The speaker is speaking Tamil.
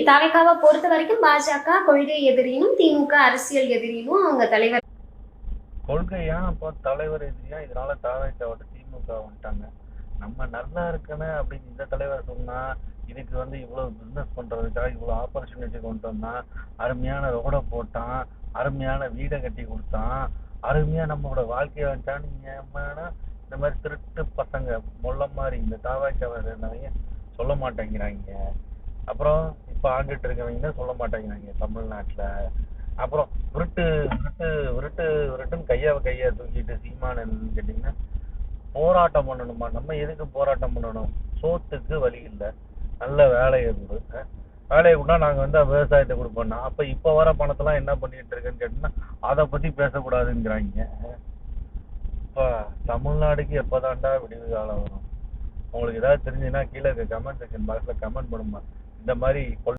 தாவேக்காவை பொறுத்த வரைக்கும் பாஜக கொள்கை எதிரினும், திமுக அரசியல் எதிரினும் அவங்க தலைவர். கொள்கையா இப்போ தலைவர் எதிரியா? இதனால தாவேக்காவோட திமுக வந்துட்டாங்க. நம்ம நல்லா இருக்கணும் அப்படின்னு இந்த தலைவர் சொன்னா, இதுக்கு இவ்வளவு பிசினஸ் பண்றதுக்காக இவ்வளவு ஆப்பர்ச்சுனிட்டி கொண்டு வந்தான், அருமையான ரோட போட்டான், அருமையான வீடை கட்டி கொடுத்தான், அருமையா நம்மளோட வாழ்க்கையை வந்துட்டான். இந்த மாதிரி திருட்டு பசங்க மொல்ல மாதிரி இந்த தாவேக்காவை நிறைய சொல்ல மாட்டேங்கிறாங்க. அப்புறம் இப்ப ஆண்டுட்டு இருக்கவங்க சொல்ல மாட்டேங்கிறாங்க தமிழ்நாட்டுல. அப்புறம் விருட்டு விருட்டு விருட்டு விருட்டுன்னு கையை தூக்கிட்டு சீமானன்னு கேட்டீங்கன்னா, போராட்டம் பண்ணணுமா? நம்ம எதுக்கு போராட்டம் பண்ணணும்? சோத்துக்கு வழி இல்லை, நல்ல வேலையை கொடு. வேலையை கொடுத்தா நாங்க விவசாயத்தை கொடுப்போம்னா, அப்ப இப்ப வர பணத்தெல்லாம் என்ன பண்ணிட்டு இருக்குன்னு கேட்டீங்கன்னா, அதை பத்தி பேசக்கூடாதுங்கிறாங்க. இப்ப தமிழ்நாடுக்கு எப்பதான்டா விடிவு காலம் வரும்? உங்களுக்கு ஏதாவது தெரிஞ்சுன்னா கீழே இருக்க கமெண்ட் செக்ஷன் பாக்ஸ்ல கமெண்ட் பண்ணுமா. இந்த மாதிரி